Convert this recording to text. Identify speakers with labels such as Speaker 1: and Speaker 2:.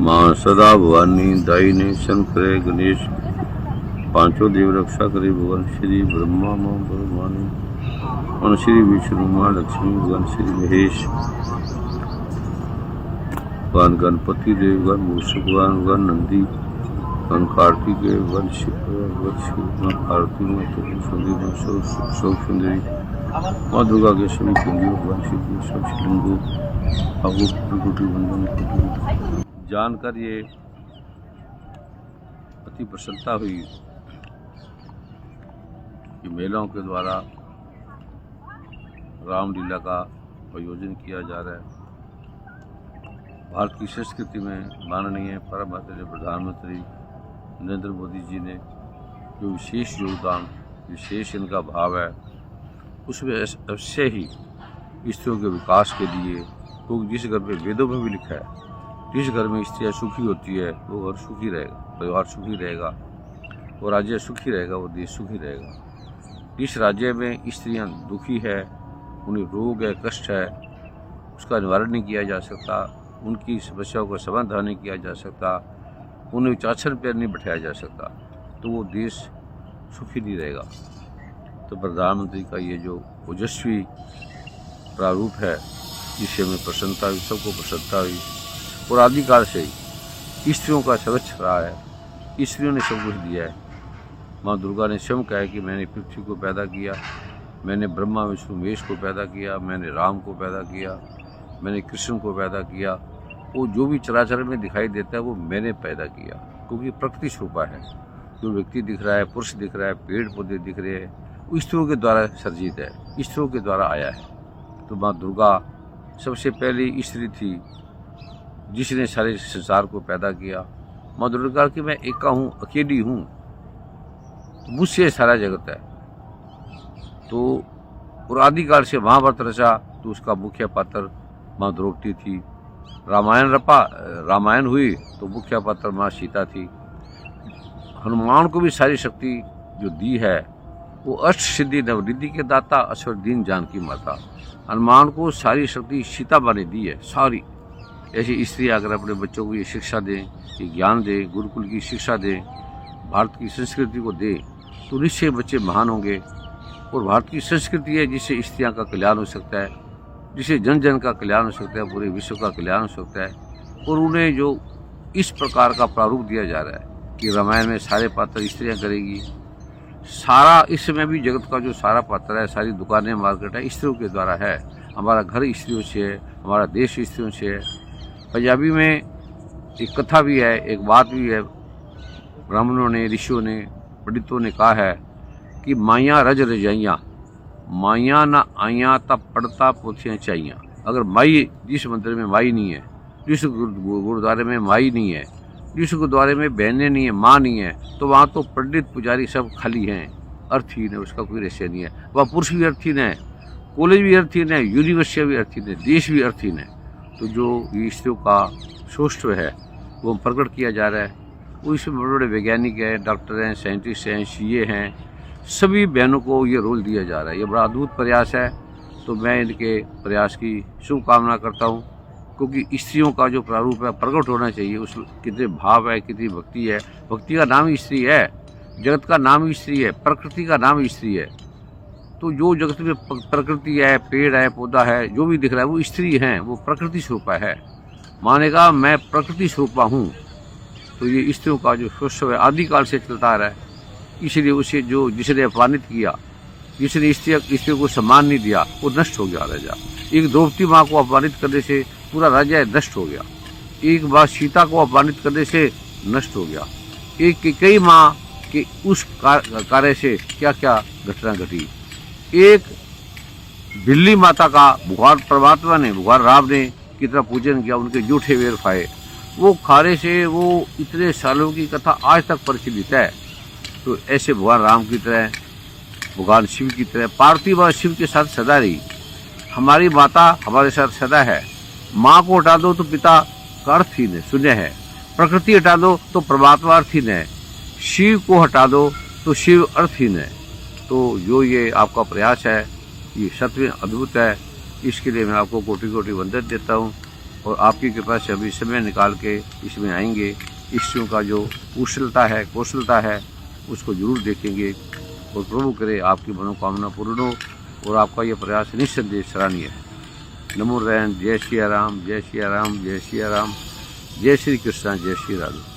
Speaker 1: मां सदा भवानी दायिनी सन करे गणेश पांचों देव रक्षा करे भगवान श्री ब्रह्मा मां ब्रह्मानी भगवान श्री विष्णु मां लक्ष्मी भगवान श्री महेश भगवान गणपति देव भगवान मूषक भगवान नंदी भगवान कार्तिकेय भगवान शिव आरती में सुंदरी शोक सुंदरी माँ दुर्गा के सभी कुंडियों भगवान शिव सब शिलिंगों कोटि वंदन जानकर ये अति प्रसन्नता हुई कि महिलाओं के द्वारा रामलीला का आयोजन किया जा रहा है। भारत की संस्कृति में माननीय परम आदरणीय प्रधानमंत्री नरेंद्र मोदी जी ने जो विशेष योगदान, विशेष इनका भाव है, उसमें अवश्य ही स्त्रियों के विकास के लिए, क्योंकि जिस घर में वेदों में भी लिखा है जिस घर में स्त्रियाँ सुखी होती है वो घर सुखी रहेगा, परिवार सुखी रहेगा, वो राज्य सुखी रहेगा, वो देश सुखी रहेगा। जिस राज्य में स्त्रियाँ दुखी है, उन्हें रोग है, कष्ट है, उसका निवारण नहीं किया जा सकता, उनकी समस्याओं का समाधान नहीं किया जा सकता, उन्हें चाचर पर नहीं बैठाया जा सकता, तो वो देश सुखी नहीं रहेगा। तो प्रधानमंत्री का ये जो ओजस्वी प्रारूप है, इससे हमें प्रसन्नता हुई, सबको प्रसन्नता हुई। और आदिकाल से ही स्त्रियों का सर्वोच्च रहा है, स्त्रियों ने सब कुछ दिया है। माँ दुर्गा ने स्वयं कहा है कि मैंने पृथ्वी को पैदा किया, मैंने ब्रह्मा विष्णु महेश को पैदा किया, मैंने राम को पैदा किया, मैंने कृष्ण को पैदा किया। वो जो भी चराचर में दिखाई देता है वो मैंने पैदा किया, क्योंकि प्रकृति स्वरूपा है। जो व्यक्ति दिख रहा है, पुरुष दिख रहा है, पेड़ पौधे दिख रहे हैं, वो स्त्रियों के द्वारा सर्जित है, स्त्रियों के द्वारा आया है। तो माँ दुर्गा सबसे पहली स्त्री थी जिसने सारे संसार को पैदा किया। माँ दुर्गा की मैं एका हूँ, अकेली हूँ, तो मुझसे सारा जगत है। तो और आदिकाल से महाभारत रचा तो उसका मुख्य पात्र माँ द्रौपदी थी। रामायण हुई तो मुख्य पात्र माँ सीता थी। हनुमान को भी सारी शक्ति जो दी है वो अष्ट सिद्धि नवनिधि के दाता अश्वदीन जानकी माता। हनुमान को सारी शक्ति सीता माँ ने दी है सारी। ऐसी स्त्री अगर अपने बच्चों को ये शिक्षा दें, ये ज्ञान दें, गुरुकुल की शिक्षा दें, भारत की संस्कृति को दें, तो निश्चय बच्चे महान होंगे। और भारत की संस्कृति है जिससे स्त्रियां का कल्याण हो सकता है, जिससे जन जन का कल्याण हो सकता है, पूरे विश्व का कल्याण हो सकता है। और उन्हें जो इस प्रकार का प्रारूप दिया जा रहा है कि रामायण में सारे पात्र स्त्रियाँ करेगी, सारा इस समय भी जगत का जो सारा पात्र है, सारी दुकानें, मार्केट है, स्त्रियों के द्वारा है। हमारा घर स्त्रियों से है, हमारा देश स्त्रियों से है। पंजाबी में एक कथा भी है, एक बात भी है, ब्राह्मणों ने, ऋषियों ने, पंडितों ने कहा है कि माइया रज रजाइयाँ, माइया ना आइया तब पड़ता पोथियाँ चाहिए। अगर माई, जिस मंदिर में माई नहीं है, जिस गुरुद्वारे में माई नहीं है, जिस गुरुद्वारे में बहनें नहीं है, माँ नहीं है, तो वहाँ तो पंडित पुजारी सब खाली हैं, अर्थहीन है, उसका कोई रहस्य नहीं है। वह पुरुष भी अर्थहीन है, कॉलेज भी अर्थहीन है, यूनिवर्सिटी भी अर्थहीन है, देश भी अर्थहीन है। तो जो ये स्त्रियों का शोषण है वो प्रकट किया जा रहा है। वो इसमें बड़े बड़े वैज्ञानिक हैं, डॉक्टर हैं, साइंटिस्ट हैं, सीए हैं, सभी बहनों को ये रोल दिया जा रहा है। ये बड़ा अद्भुत प्रयास है। तो मैं इनके प्रयास की शुभकामना करता हूँ, क्योंकि स्त्रियों का जो प्रारूप है प्रकट होना चाहिए। उस कितने भाव है, कितनी भक्ति है। भक्ति का नाम ही स्त्री है, जगत का नाम ही स्त्री है, प्रकृति का नाम ही स्त्री है। तो जो जगत में प्रकृति है, पेड़ है, पौधा है, जो भी दिख रहा है वो स्त्री है, वो प्रकृति स्वरूपा है। माने का मैं प्रकृति स्वरूपा हूँ। तो ये स्त्रियों का जो शोषण है आदिकाल से चलता आ रहा है। इसलिए उसे जो जिसने अपमानित किया, जिसने स्त्रियों को सम्मान नहीं दिया, वो नष्ट हो गया राजा। एक द्रौपदी माँ को अपमानित करने से पूरा राज्य नष्ट हो गया। एक बार सीता को अपमानित करने से नष्ट हो गया। एक कई माँ के उस कार्य से क्या क्या घटना घटी। एक बिल्ली माता का भगवान परमात्मा ने, भगवान राम ने कितना पूजन किया, उनके जूठे वेर खाए, वो खाने से वो इतने सालों की कथा आज तक प्रचलित है। तो ऐसे भगवान राम की तरह, भगवान शिव की तरह पार्वती माँ शिव के साथ सदा रही। हमारी माता हमारे साथ सदा है। माँ को हटा दो तो पिता का अर्थहीन है, शून्य है। प्रकृति हटा दो तो परमात्मा अर्थहीन है। शिव को हटा दो तो शिव अर्थहीन है। तो जो ये आपका प्रयास है ये सच में अद्भुत है। इसके लिए मैं आपको कोटि कोटि वंदन देता हूँ। और आपकी कृपा से अभी समय निकाल के इसमें आएंगे। ईश्वरों का जो कौशलता है उसको जरूर देखेंगे और प्रभु करे आपकी मनोकामना पूर्ण हो और आपका यह प्रयास निस्संदेह सराहनीय है। नमो नारायण। जय श्री राम, जय श्री राम, जय श्री राम, जय श्री कृष्ण, जय श्री राधे।